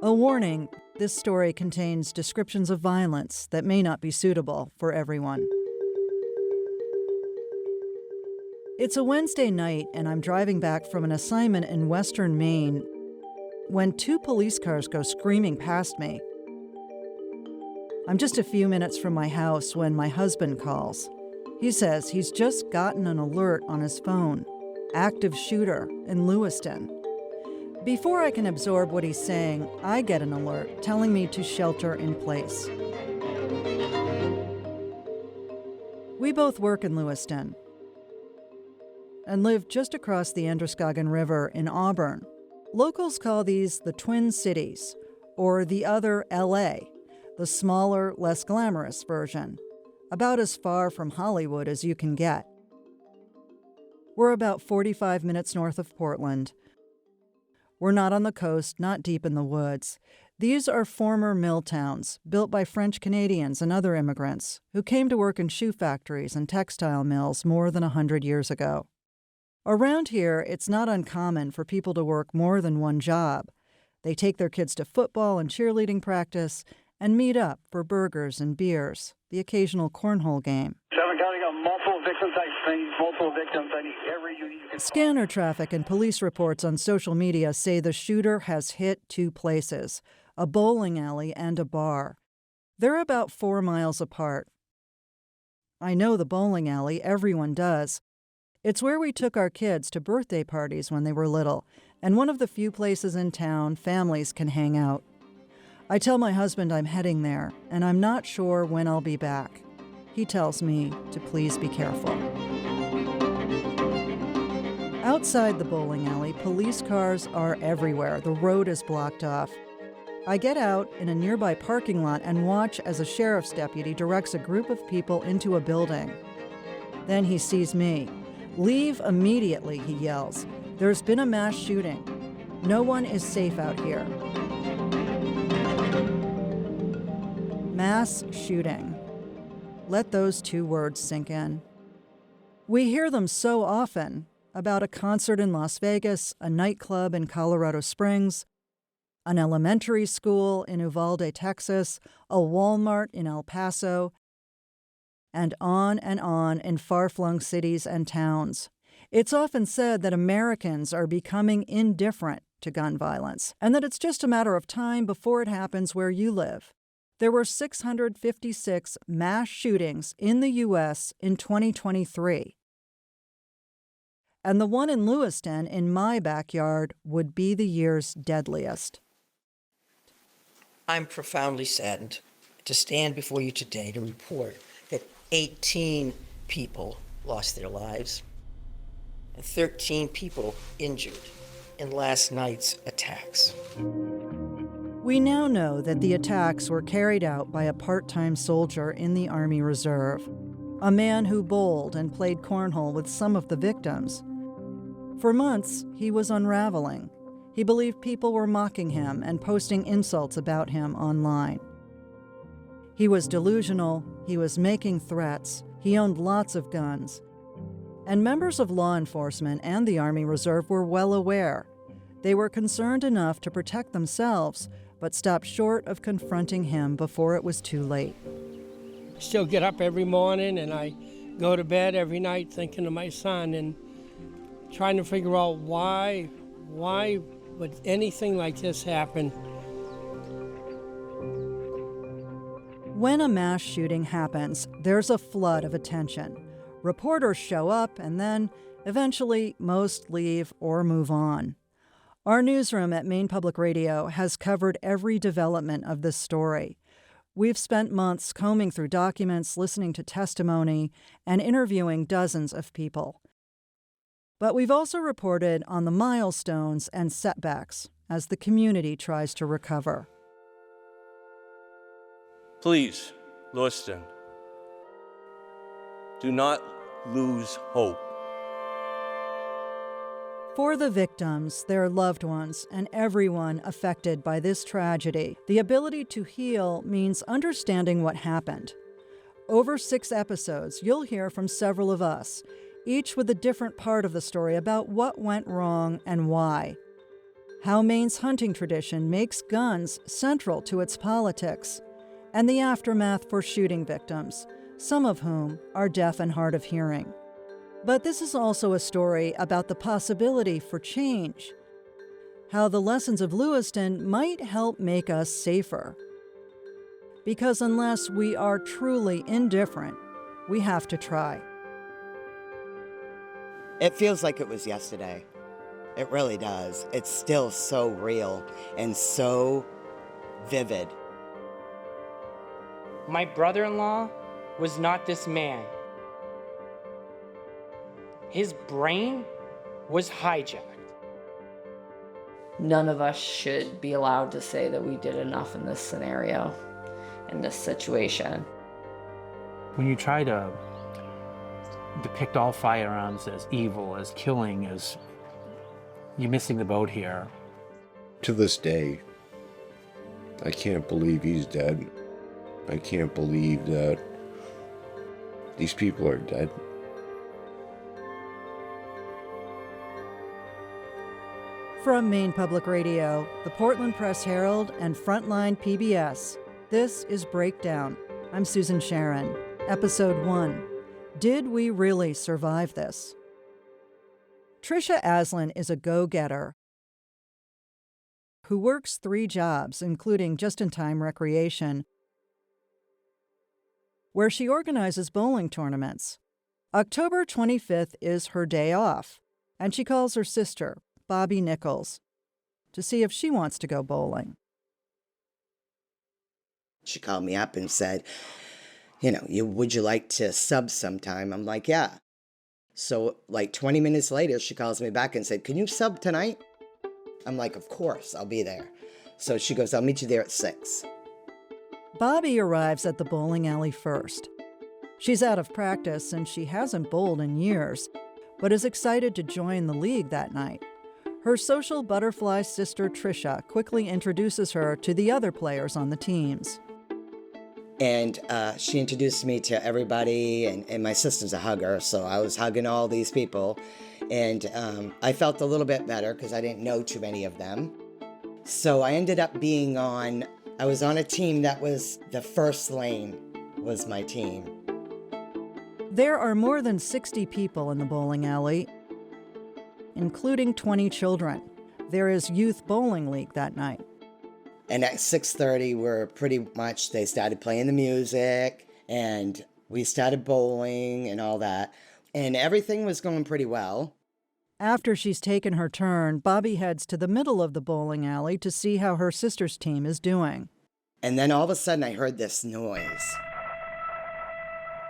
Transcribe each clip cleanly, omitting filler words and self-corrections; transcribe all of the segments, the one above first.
A warning, this story contains descriptions of violence that may not be suitable for everyone. It's a Wednesday night, and I'm driving back from an assignment in western Maine when 2 police cars go screaming past me. I'm just a few minutes from my house when my husband calls. He says he's just gotten an alert on his phone. Active shooter in Lewiston. Before I can absorb what he's saying, I get an alert telling me to shelter in place. We both work in Lewiston and live just across the Androscoggin River in Auburn. Locals call these the Twin Cities, or the other LA, the smaller, less glamorous version, about as far from Hollywood as you can get. We're about 45 minutes north of Portland. We're not on the coast, not deep in the woods. These are former mill towns built by French Canadians and other immigrants who came to work in shoe factories and textile mills more than 100 years ago. Around here, it's not uncommon for people to work more than one job. They take their kids to football and cheerleading practice and meet up for burgers and beers, the occasional cornhole game. Multiple victims, multiple victims. Scanner traffic and police reports on social media say the shooter has hit 2 places, a bowling alley and a bar. They're about 4 miles apart. I know the bowling alley, everyone does. It's where we took our kids to birthday parties when they were little, and one of the few places in town families can hang out. I tell my husband I'm heading there, and I'm not sure when I'll be back. He tells me to please be careful. Outside the bowling alley, police cars are everywhere. The road is blocked off. I get out in a nearby parking lot and watch as a sheriff's deputy directs a group of people into a building. Then he sees me. "Leave immediately," he yells. "There's been a mass shooting. No one is safe out here." Mass shooting. Let those 2 words sink in. We hear them so often about a concert in Las Vegas, a nightclub in Colorado Springs, an elementary school in Uvalde, Texas, a Walmart in El Paso, and on in far-flung cities and towns. It's often said that Americans are becoming indifferent to gun violence, and that it's just a matter of time before it happens where you live. There were 656 mass shootings in the U.S. in 2023. And the one in Lewiston, in my backyard, would be the year's deadliest. I'm profoundly saddened to stand before you today to report that 18 people lost their lives and 13 people injured in last night's attacks. We now know that the attacks were carried out by a part-time soldier in the Army Reserve, a man who bowled and played cornhole with some of the victims. For months, he was unraveling. He believed people were mocking him and posting insults about him online. He was delusional, he was making threats, he owned lots of guns. And members of law enforcement and the Army Reserve were well aware. They were concerned enough to protect themselves, but stopped short of confronting him before it was too late. I still get up every morning and I go to bed every night thinking of my son and trying to figure out why would anything like this happen. When a mass shooting happens, there's a flood of attention. Reporters show up and then, eventually, most leave or move on. Our newsroom at Maine Public Radio has covered every development of this story. We've spent months combing through documents, listening to testimony, and interviewing dozens of people. But we've also reported on the milestones and setbacks as the community tries to recover. Please, Lewiston, do not lose hope. For the victims, their loved ones, and everyone affected by this tragedy, the ability to heal means understanding what happened. Over 6 episodes, you'll hear from several of us, each with a different part of the story about what went wrong and why. how Maine's hunting tradition makes guns central to its politics, and the aftermath for shooting victims, some of whom are deaf and hard of hearing. But this is also a story about the possibility for change, how the lessons of Lewiston might help make us safer. Because unless we are truly indifferent, we have to try. It feels like it was yesterday. It really does. It's still so real and so vivid. My brother-in-law was not this man. His brain was hijacked. None of us should be allowed to say that we did enough in this scenario, in this situation. When you try to depict all firearms as evil, as killing, as you're missing the boat here. To this day, I can't believe he's dead. I can't believe that these people are dead. From Maine Public Radio, the Portland Press Herald, and Frontline PBS, this is Breakdown. I'm Susan Sharon. Episode 1. Did we really survive this? Tricia Aslin is a go-getter who works 3 jobs, including just-in-time recreation, where she organizes bowling tournaments. October 25th is her day off, and she calls her sister, Bobby Nichols, to see if she wants to go bowling. She called me up and said, would you like to sub sometime? I'm like, yeah. So like 20 minutes later, she calls me back and said, can you sub tonight? I'm like, of course, I'll be there. So she goes, I'll meet you there at 6. Bobby arrives at the bowling alley first. She's out of practice and she hasn't bowled in years, but is excited to join the league that night. Her social butterfly sister, Tricia, quickly introduces her to the other players on the teams. And she introduced me to everybody, and my sister's a hugger, so I was hugging all these people. And I felt a little bit better because I didn't know too many of them. So I ended up I was on a team that was the first lane was my team. There are more than 60 people in the bowling alley, including 20 children. There is Youth Bowling League that night. And at 6:30, they started playing the music, and we started bowling and all that. And everything was going pretty well. After she's taken her turn, Bobby heads to the middle of the bowling alley to see how her sister's team is doing. And then all of a sudden I heard this noise.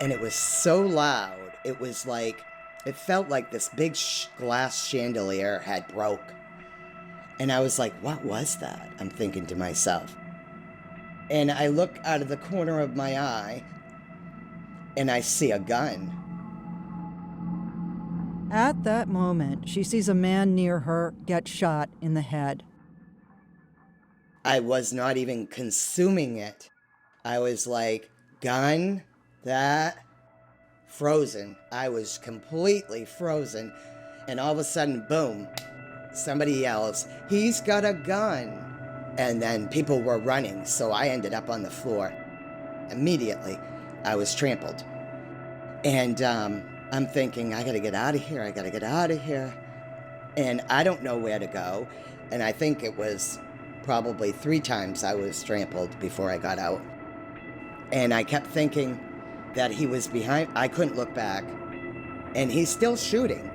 And it was so loud, it felt like this big glass chandelier had broke. And I was like, what was that? I'm thinking to myself. And I look out of the corner of my eye, and I see a gun. At that moment, she sees a man near her get shot in the head. I was not even consuming it. I was like, gun, that, frozen. I was completely frozen. And all of a sudden, boom, somebody yells, he's got a gun. And then people were running, so I ended up on the floor. Immediately, I was trampled. And I'm thinking, I gotta get out of here. And I don't know where to go. And I think it was probably 3 times I was trampled before I got out. And I kept thinking that he was behind. I couldn't look back. And he's still shooting.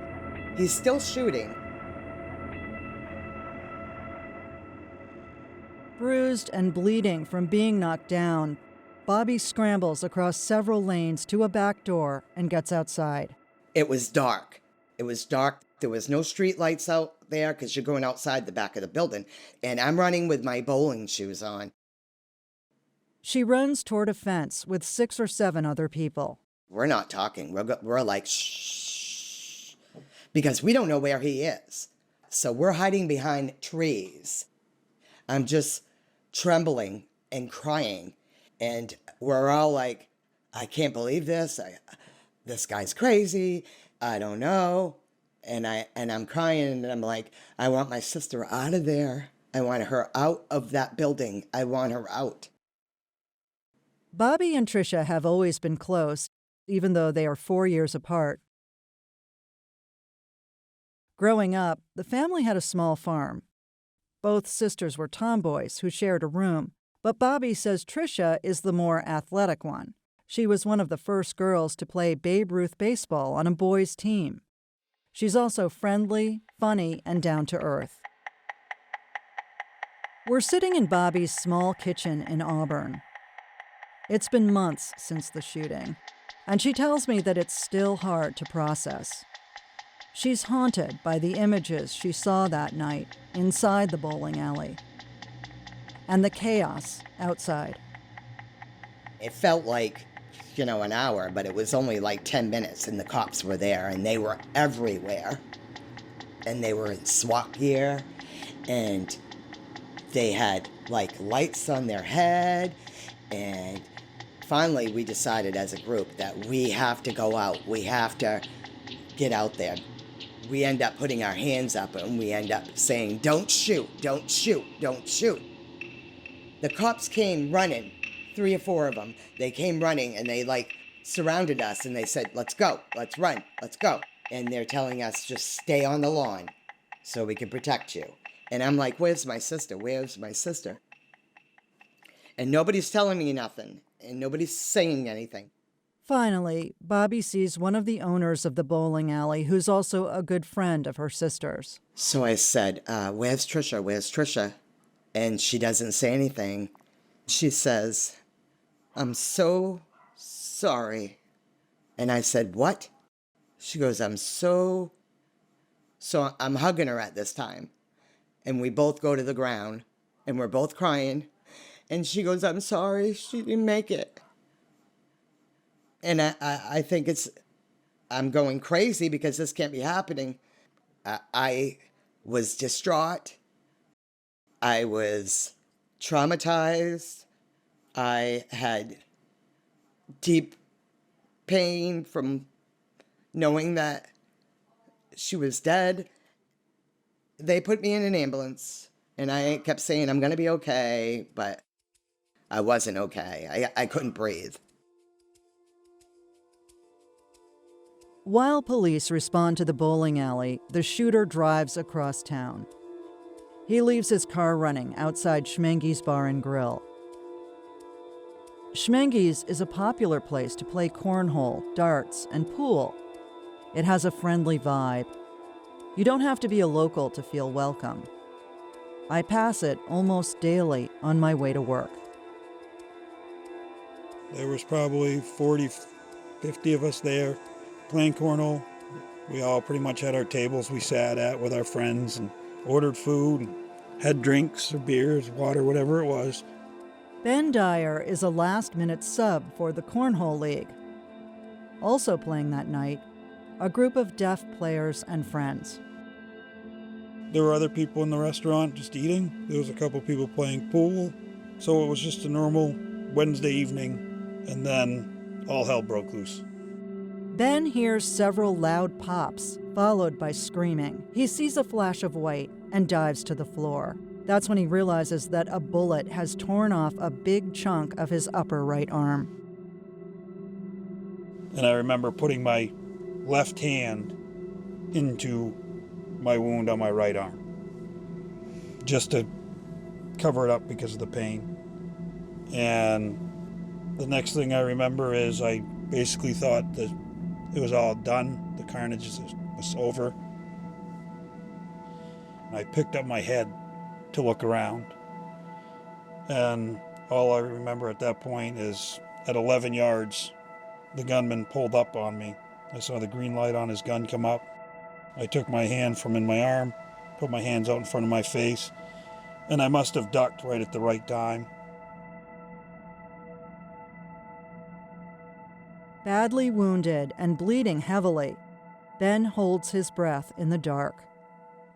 Bruised and bleeding from being knocked down, Bobby scrambles across several lanes to a back door and gets outside. It was dark. There was no street lights out there because you're going outside the back of the building. And I'm running with my bowling shoes on. She runs toward a fence with 6 or 7 other people. We're not talking. We're like, shh. Because we don't know where he is. So we're hiding behind trees. I'm just trembling and crying. And we're all like, I can't believe this. This guy's crazy. I don't know. And I'm crying, and I'm like, I want my sister out of there. I want her out of that building. I want her out. Bobby and Tricia have always been close, even though they are 4 years apart. Growing up, the family had a small farm. Both sisters were tomboys who shared a room, but Bobby says Tricia is the more athletic one. She was one of the first girls to play Babe Ruth baseball on a boys' team. She's also friendly, funny, and down to earth. We're sitting in Bobby's small kitchen in Auburn. It's been months since the shooting, and she tells me that it's still hard to process. She's haunted by the images she saw that night inside the bowling alley and the chaos outside. It felt like, an hour, but it was only like 10 minutes, and the cops were there, and they were everywhere. And they were in SWAT gear, and they had like lights on their head. And finally we decided as a group that we have to go out. We have to get out there. We end up putting our hands up, and we end up saying, don't shoot, don't shoot, don't shoot. The cops came running, 3 or 4 of them. They came running, and they surrounded us, and they said, let's go, let's run, let's go. And they're telling us, just stay on the lawn so we can protect you. And I'm like, where's my sister? Where's my sister? And nobody's telling me nothing, and nobody's saying anything. Finally, Bobby sees one of the owners of the bowling alley, who's also a good friend of her sister's. So I said, where's Tricia? Where's Tricia? And she doesn't say anything. She says, I'm so sorry. And I said, what? She goes, So I'm hugging her at this time. And we both go to the ground, and we're both crying. And she goes, I'm sorry, she didn't make it. And I think I'm going crazy because this can't be happening. I was distraught. I was traumatized. I had deep pain from knowing that she was dead. They put me in an ambulance, and I kept saying, I'm going to be okay, but I wasn't okay. I couldn't breathe. While police respond to the bowling alley, the shooter drives across town. He leaves his car running outside Schmenge's Bar and Grill. Schmenge's is a popular place to play cornhole, darts, and pool. It has a friendly vibe. You don't have to be a local to feel welcome. I pass it almost daily on my way to work. There was probably 40, 50 of us there playing cornhole. We all pretty much had our tables we sat at with our friends and ordered food and had drinks or beers, water, whatever it was. Ben Dyer is a last-minute sub for the Cornhole League. Also playing that night, a group of deaf players and friends. There were other people in the restaurant just eating. There was a couple people playing pool. So it was just a normal Wednesday evening, and then all hell broke loose. Ben hears several loud pops, followed by screaming. He sees a flash of white and dives to the floor. That's when he realizes that a bullet has torn off a big chunk of his upper right arm. And I remember putting my left hand into my wound on my right arm, just to cover it up because of the pain. And the next thing I remember is I basically thought that it was all done. The carnage was over. And I picked up my head to look around. And all I remember at that point is at 11 yards, the gunman pulled up on me. I saw the green light on his gun come up. I took my hand from in my arm, put my hands out in front of my face, and I must have ducked right at the right time. Badly wounded and bleeding heavily, Ben holds his breath in the dark.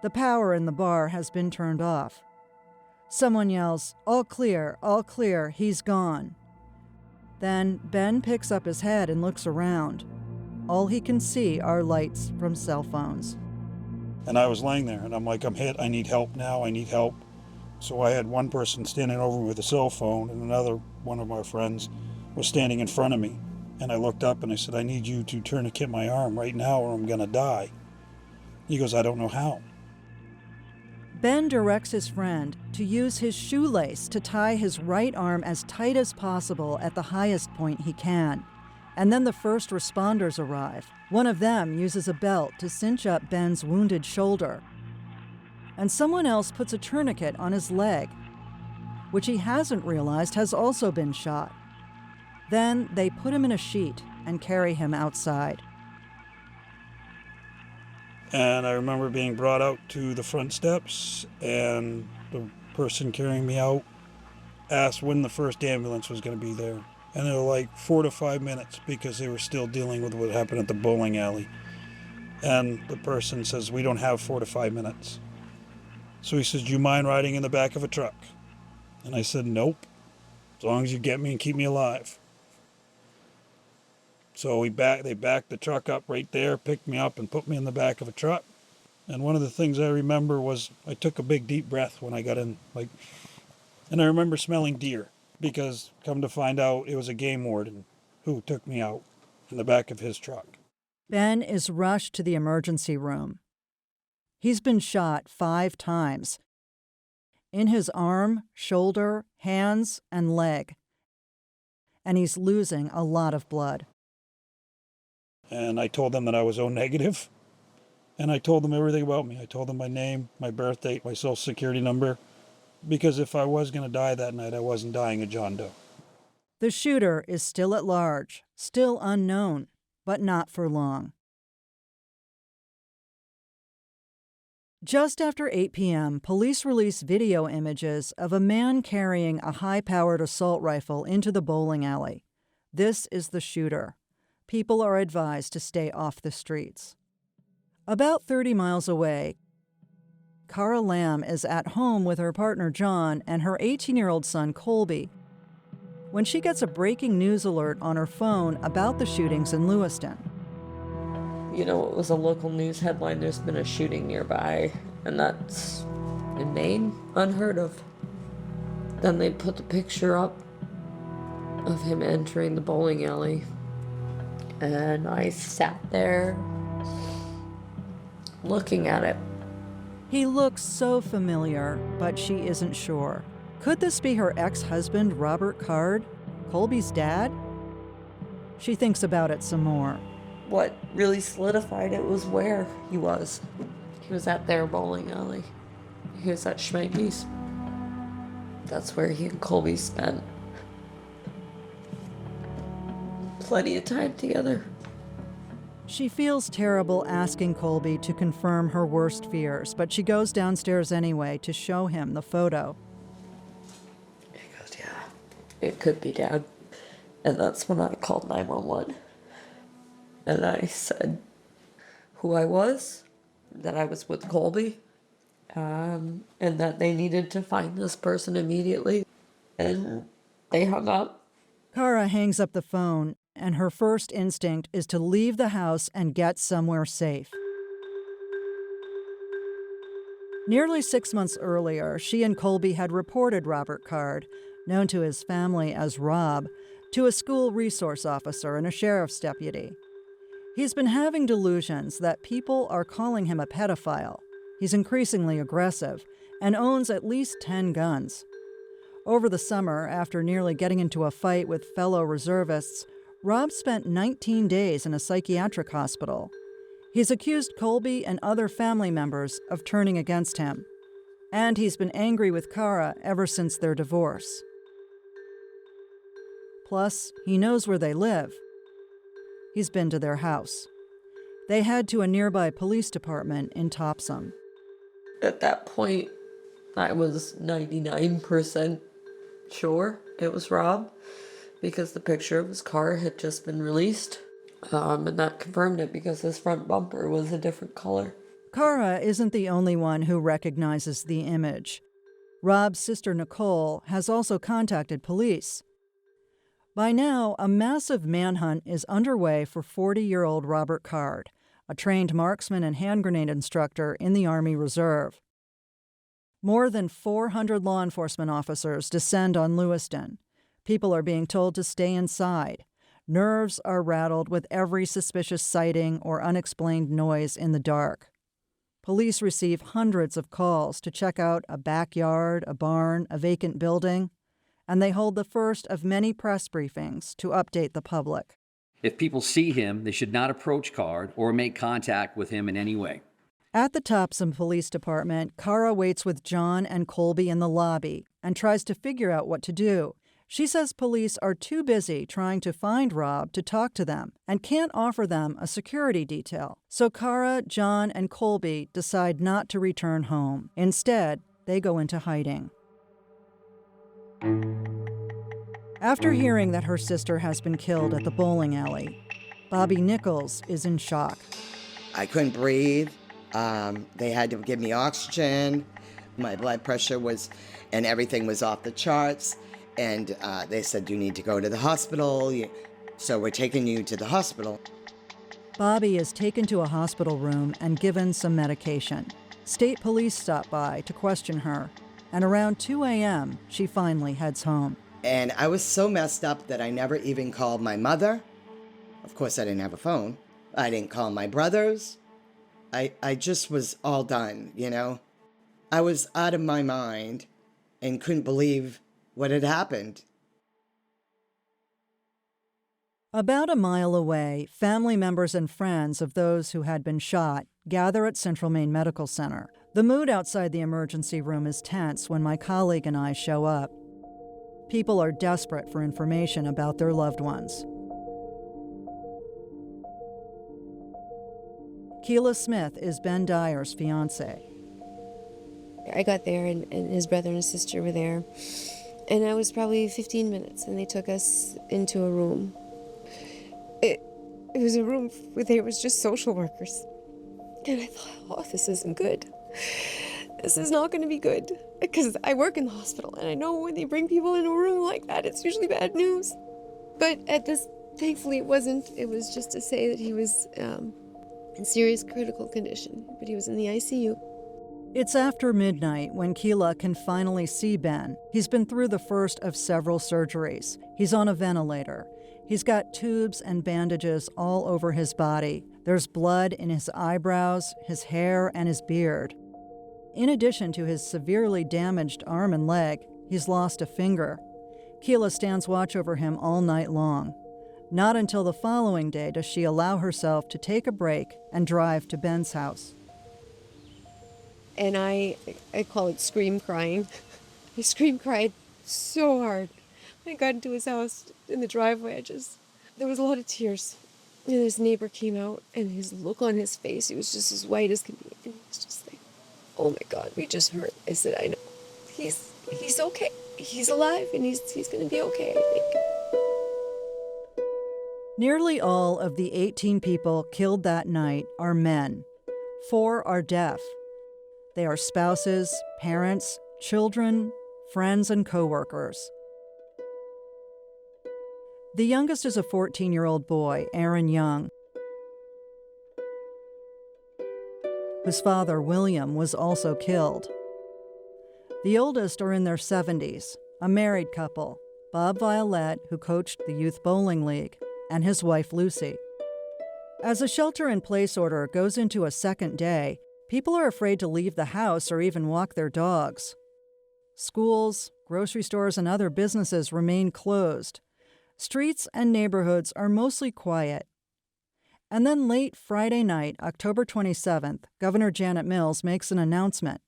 The power in the bar has been turned off. Someone yells, all clear, he's gone." Then Ben picks up his head and looks around. All he can see are lights from cell phones. And I was laying there, and I'm like, I'm hit. I need help now. I need help. So I had one person standing over me with a cell phone, and another one of my friends was standing in front of me. And I looked up and I said, I need you to tourniquet my arm right now or I'm going to die. He goes, I don't know how. Ben directs his friend to use his shoelace to tie his right arm as tight as possible at the highest point he can. And then the first responders arrive. One of them uses a belt to cinch up Ben's wounded shoulder. And someone else puts a tourniquet on his leg, which he hasn't realized has also been shot. Then they put him in a sheet and carry him outside. And I remember being brought out to the front steps, and the person carrying me out asked when the first ambulance was going to be there. And they were like 4 to 5 minutes because they were still dealing with what happened at the bowling alley. And the person says, we don't have 4 to 5 minutes. So he says, do you mind riding in the back of a truck? And I said, nope, as long as you get me and keep me alive. So they backed the truck up right there, picked me up and put me in the back of a truck. And one of the things I remember was I took a big deep breath when I got in, and I remember smelling deer because come to find out it was a game warden who took me out in the back of his truck. Ben is rushed to the emergency room. He's been shot 5 times. In his arm, shoulder, hands, and leg. And he's losing a lot of blood. And I told them that I was O negative. And I told them everything about me. I told them my name, my birth date, my social security number. Because if I was going to die that night, I wasn't dying of John Doe. The shooter is still at large, still unknown, but not for long. Just after 8 p.m., police release video images of a man carrying a high-powered assault rifle into the bowling alley. This is the shooter. People are advised to stay off the streets. About 30 miles away, Cara Lamb is at home with her partner John and her 18-year-old son Colby when she gets a breaking news alert on her phone about the shootings in Lewiston. You know, it was a local news headline, there's been a shooting nearby, and that's in Maine, unheard of. Then they put the picture up of him entering the bowling alley, and I sat there looking at it. He looks so familiar, but she isn't sure. Could this be her ex-husband, Robert Card, Colby's dad? She thinks about it some more. What really solidified it was where he was. He was at their bowling alley. He was at Schmeicke's. That's where he and Colby spent plenty of time together. She feels terrible asking Colby to confirm her worst fears, but she goes downstairs anyway to show him the photo. He goes, yeah, it could be Dad. And that's when I called 911. And I said who I was, that I was with Colby, and that they needed to find this person immediately. And they hung up. Cara hangs up the phone, and her first instinct is to leave the house and get somewhere safe. Nearly 6 months earlier, she and Colby had reported Robert Card, known to his family as Rob, to a school resource officer and a sheriff's deputy. He's been having delusions that people are calling him a pedophile. He's increasingly aggressive and owns at least 10 guns. Over the summer, after nearly getting into a fight with fellow reservists, Rob spent 19 days in a psychiatric hospital. He's accused Colby and other family members of turning against him. And he's been angry with Cara ever since their divorce. Plus, he knows where they live. He's been to their house. They head to a nearby police department in Topsom. At that point, I was 99% sure it was Rob, because the picture of his car had just been released, and that confirmed it because his front bumper was a different color. Cara isn't the only one who recognizes the image. Rob's sister Nicole has also contacted police. By now, a massive manhunt is underway for 40-year-old Robert Card, a trained marksman and hand grenade instructor in the Army Reserve. More than 400 law enforcement officers descend on Lewiston. People are being told to stay inside. Nerves are rattled with every suspicious sighting or unexplained noise in the dark. Police receive hundreds of calls to check out a backyard, a barn, a vacant building, and they hold the first of many press briefings to update the public. If people see him, they should not approach Card or make contact with him in any way. At the Topsom Police Department, Kara waits with John and Colby in the lobby and tries to figure out what to do. She says police are too busy trying to find Rob to talk to them and can't offer them a security detail. So Kara, John, and Colby decide not to return home. Instead, they go into hiding. After hearing that her sister has been killed at the bowling alley, Bobby Nichols is in shock. I couldn't breathe. They had to give me oxygen. My blood pressure and everything was off the charts. And they said, you need to go to the hospital. So we're taking you to the hospital. Bobby is taken to a hospital room and given some medication. State police stop by to question her. And around 2 a.m., she finally heads home. And I was so messed up that I never even called my mother. Of course, I didn't have a phone. I didn't call my brothers. I just was all done, you know? I was out of my mind and couldn't believe what had happened. About a mile away, family members and friends of those who had been shot gather at Central Maine Medical Center. The mood outside the emergency room is tense when my colleague and I show up. People are desperate for information about their loved ones. Keela Smith is Ben Dyer's fiancée. I got there and his brother and his sister were there. And I was probably 15 minutes, and they took us into a room. It was a room where there was just social workers. And I thought, oh, this isn't good. This is not going to be good. Because I work in the hospital, and I know when they bring people in a room like that, it's usually bad news. But at this, thankfully it wasn't. It was just to say that he was in serious critical condition, but he was in the ICU. It's after midnight when Keela can finally see Ben. He's been through the first of several surgeries. He's on a ventilator. He's got tubes and bandages all over his body. There's blood in his eyebrows, his hair, and his beard. In addition to his severely damaged arm and leg, he's lost a finger. Keela stands watch over him all night long. Not until the following day does she allow herself to take a break and drive to Ben's house. And I call it scream crying. I scream cried so hard. When I got into his house in the driveway, there was a lot of tears. And his neighbor came out, and his look on his face, he was just as white as could be. And he was just like, oh my God, we just heard. I said, I know. He's okay. He's alive, and he's going to be okay, I think. Nearly all of the 18 people killed that night are men. 4 are deaf. They are spouses, parents, children, friends, and co-workers. The youngest is a 14-year-old boy, Aaron Young, whose father, William, was also killed. The oldest are in their 70s, a married couple, Bob Violette, who coached the Youth Bowling League, and his wife, Lucy. As a shelter-in-place order goes into a second day, people are afraid to leave the house or even walk their dogs. Schools, grocery stores, and other businesses remain closed. Streets and neighborhoods are mostly quiet. And then late Friday night, October 27th, Governor Janet Mills makes an announcement.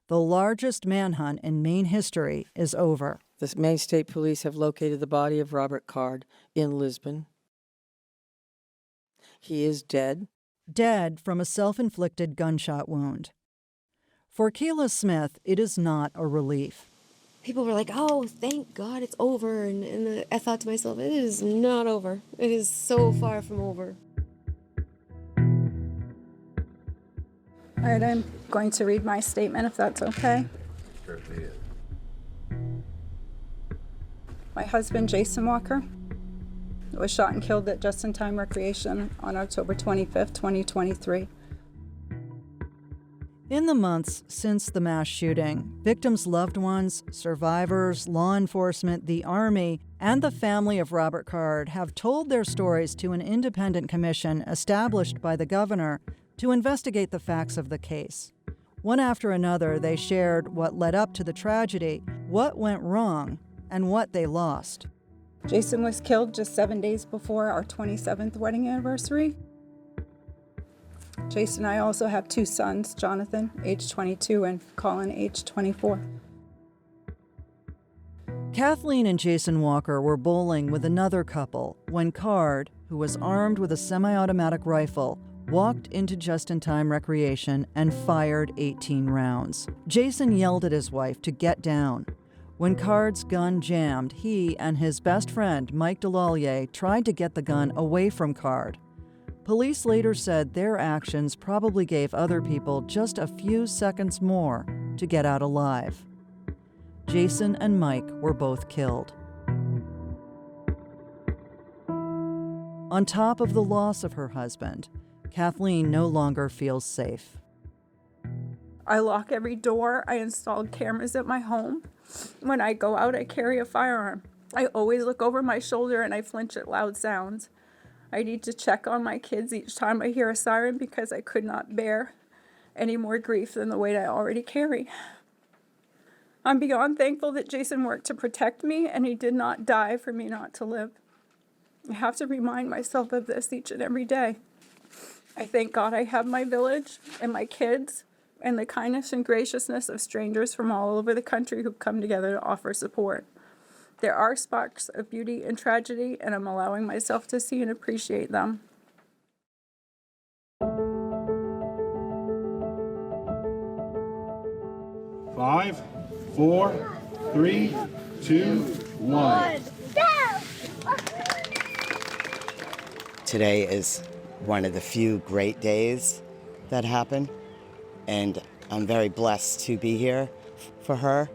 The largest manhunt in Maine history is over. The Maine State Police have located the body of Robert Card in Lisbon. He is dead. Dead from a self-inflicted gunshot wound. For Keela Smith, it is not a relief. People were like, oh, thank God it's over. And I thought to myself, it is not over. It is so far from over. All right, I'm going to read my statement, if that's okay. My husband, Jason Walker, was shot and killed at Just in Time Recreation on October 25th, 2023. In the months since the mass shooting, victims' loved ones, survivors, law enforcement, the Army, and the family of Robert Card have told their stories to an independent commission established by the governor to investigate the facts of the case. One after another, they shared what led up to the tragedy, what went wrong, and what they lost. Jason was killed just 7 days before our 27th wedding anniversary. Jason and I also have 2 sons, Jonathan, age 22, and Colin, age 24. Kathleen and Jason Walker were bowling with another couple when Card, who was armed with a semi-automatic rifle, walked into Just in Time Recreation and fired 18 rounds. Jason yelled at his wife to get down. When Card's gun jammed, he and his best friend, Mike Delallier, tried to get the gun away from Card. Police later said their actions probably gave other people just a few seconds more to get out alive. Jason and Mike were both killed. On top of the loss of her husband, Kathleen no longer feels safe. I lock every door. I installed cameras at my home. When I go out, I carry a firearm. I always look over my shoulder and I flinch at loud sounds. I need to check on my kids each time I hear a siren because I could not bear any more grief than the weight I already carry. I'm beyond thankful that Jason worked to protect me and he did not die for me not to live. I have to remind myself of this each and every day. I thank God I have my village and my kids and the kindness and graciousness of strangers from all over the country who come together to offer support. There are sparks of beauty and tragedy, and I'm allowing myself to see and appreciate them. Five, 4, 3, 2, 1. Today is one of the few great days that happen, and I'm very blessed to be here for her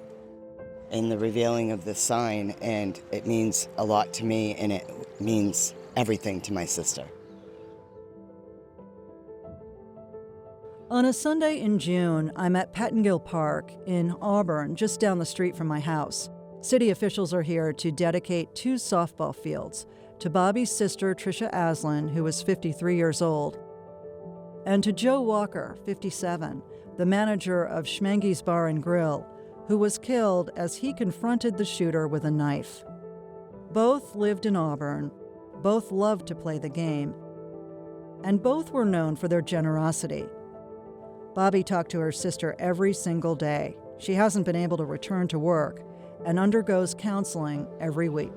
in the revealing of the sign, and it means a lot to me, and it means everything to my sister. On a Sunday in June, I'm at Pettingill Park in Auburn, just down the street from my house. City officials are here to dedicate 2 softball fields to Bobby's sister, Tricia Aslin, who was 53 years old, and to Joe Walker, 57, the manager of Schmenge's Bar and Grill, who was killed as he confronted the shooter with a knife. Both lived in Auburn, both loved to play the game, and both were known for their generosity. Bobby talked to her sister every single day. She hasn't been able to return to work and undergoes counseling every week.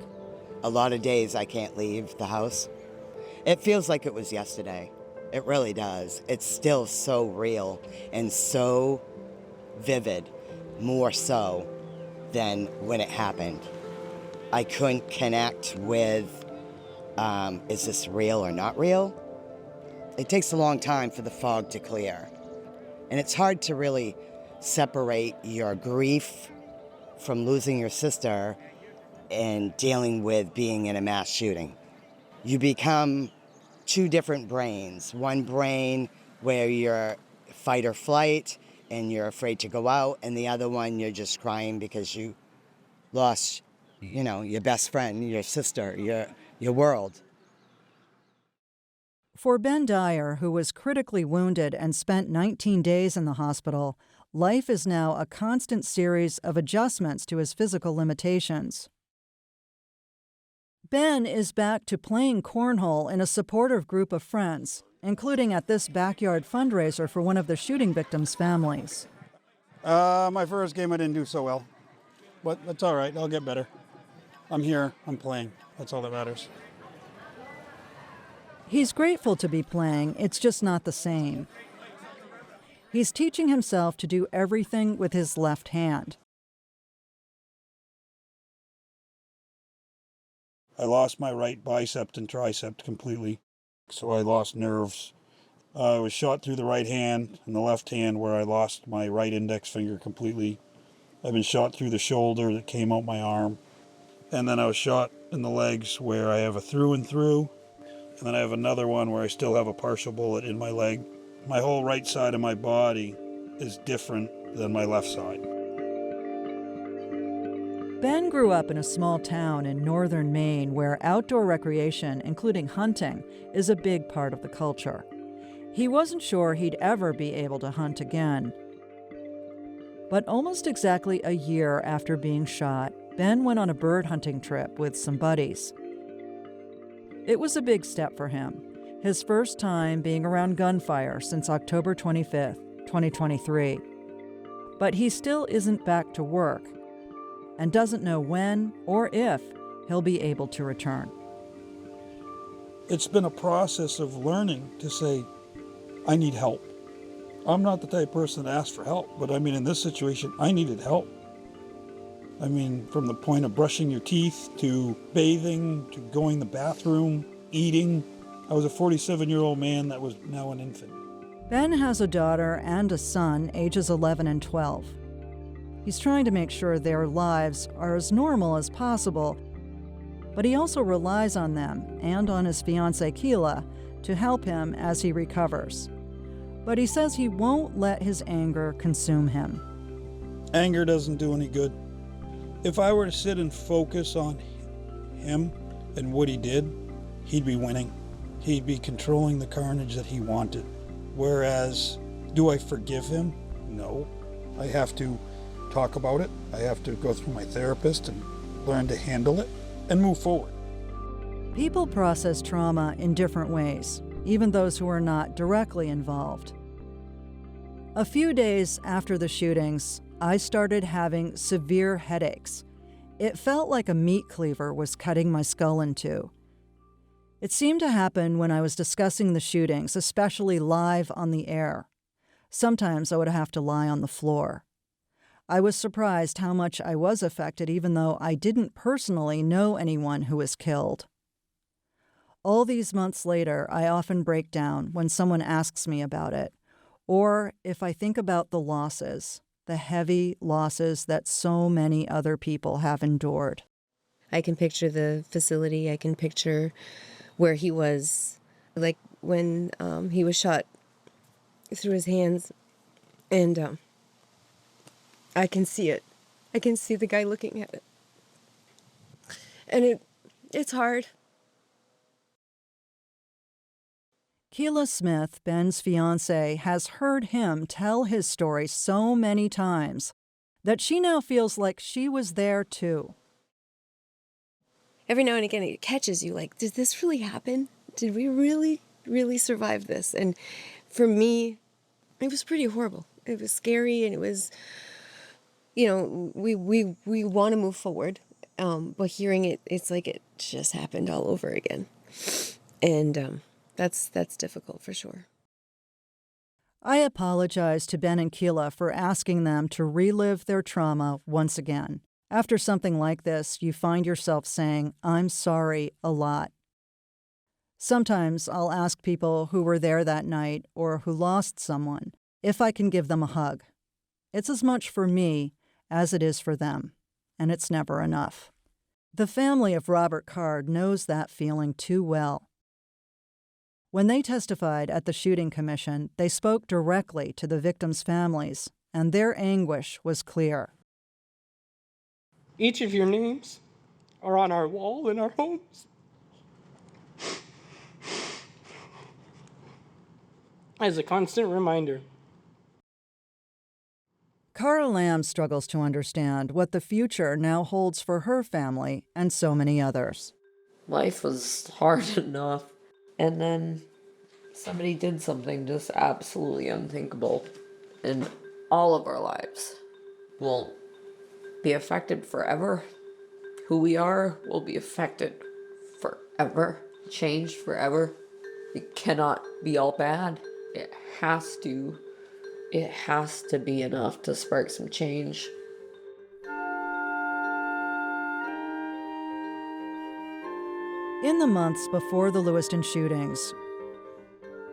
A lot of days I can't leave the house. It feels like it was yesterday. It really does. It's still so real and so vivid, more so than when it happened. I couldn't connect with, is this real or not real? It takes a long time for the fog to clear. And it's hard to really separate your grief from losing your sister and dealing with being in a mass shooting. You become 2 different brains. One brain where you're fight or flight and you're afraid to go out, and the other one you're just crying because you lost, your best friend, your sister, your world. For Ben Dyer, who was critically wounded and spent 19 days in the hospital, life is now a constant series of adjustments to his physical limitations. Ben is back to playing cornhole in a supportive group of friends, including at this backyard fundraiser for one of the shooting victims' families. My first game I didn't do so well, but that's all right. I'll get better. I'm here. I'm playing. That's all that matters. He's grateful to be playing. It's just not the same. He's teaching himself to do everything with his left hand. I lost my right bicep and tricep completely, so I lost nerves. I was shot through the right hand and the left hand where I lost my right index finger completely. I've been shot through the shoulder that came out my arm. And then I was shot in the legs where I have a through and through, and then I have another one where I still have a partial bullet in my leg. My whole right side of my body is different than my left side. Ben grew up in a small town in northern Maine where outdoor recreation, including hunting, is a big part of the culture. He wasn't sure he'd ever be able to hunt again. But almost exactly a year after being shot, Ben went on a bird hunting trip with some buddies. It was a big step for him, his first time being around gunfire since October 25th, 2023. But he still isn't back to work and doesn't know when or if he'll be able to return. It's been a process of learning to say, I need help. I'm not the type of person to ask for help, but I mean, in this situation, I needed help. I mean, from the point of brushing your teeth, to bathing, to going to the bathroom, eating. I was a 47-year-old man that was now an infant. Ben has a daughter and a son, ages 11 and 12. He's trying to make sure their lives are as normal as possible, but he also relies on them and on his fiancée, Keela, to help him as he recovers. But he says he won't let his anger consume him. Anger doesn't do any good. If I were to sit and focus on him and what he did, he'd be winning. He'd be controlling the carnage that he wanted. Whereas, do I forgive him? No. I have to talk about it. I have to go through my therapist and learn to handle it and move forward. People process trauma in different ways, even those who are not directly involved. A few days after the shootings, I started having severe headaches. It felt like a meat cleaver was cutting my skull in two. It seemed to happen when I was discussing the shootings, especially live on the air. Sometimes I would have to lie on the floor. I was surprised how much I was affected, even though I didn't personally know anyone who was killed. All these months later, I often break down when someone asks me about it, or if I think about the losses, the heavy losses that so many other people have endured. I can picture the facility. I can picture where he was, like when he was shot through his hands, and I can see it. I can see the guy looking at it. And it's hard. Keela Smith, Ben's fiancée, has heard him tell his story so many times that she now feels like she was there too. Every now and again it catches you, like, did this really happen? Did we really, really survive this? And for me, it was pretty horrible. It was scary, and it was, you know, we want to move forward, but hearing it, it's like it just happened all over again. And that's difficult for sure. I apologize to Ben and Keela for asking them to relive their trauma once again. After something like this, you find yourself saying, "I'm sorry," a lot. Sometimes I'll ask people who were there that night or who lost someone if I can give them a hug. It's as much for me as it is for them, and it's never enough. The family of Robert Card knows that feeling too well. When they testified at the Shooting Commission, they spoke directly to the victims' families, and their anguish was clear. Each of your names are on our wall in our homes. As a constant reminder. Cara Lamb struggles to understand what the future now holds for her family and so many others. Life was hard enough, and then somebody did something just absolutely unthinkable, and all of our lives will be affected forever. Who we are will be affected forever, changed forever. It cannot be all bad. It has to be enough to spark some change. In the months before the Lewiston shootings,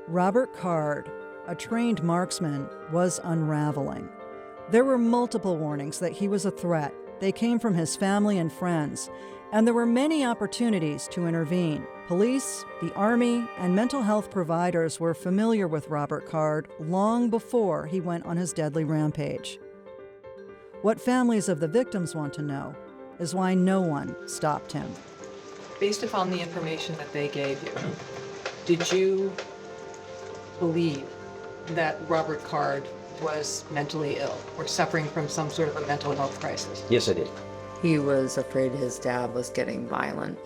Robert Card, a trained marksman, was unraveling. There were multiple warnings that he was a threat, They came from his family and friends, and there were many opportunities to intervene. Police, the Army, and mental health providers were familiar with Robert Card long before he went on his deadly rampage. What families of the victims want to know is why no one stopped him. Based upon the information that they gave you, did you believe that Robert Card was mentally ill or suffering from some sort of a mental health crisis? Yes, I did. He was afraid his dad was getting violent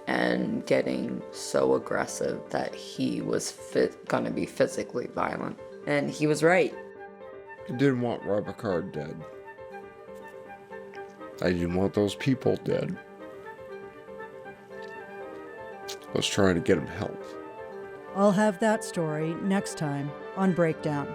and getting so aggressive that he was gonna be physically violent. And he was right. I didn't want Robert Card dead. I didn't want those people dead. I was trying to get him help. I'll have that story next time on Breakdown.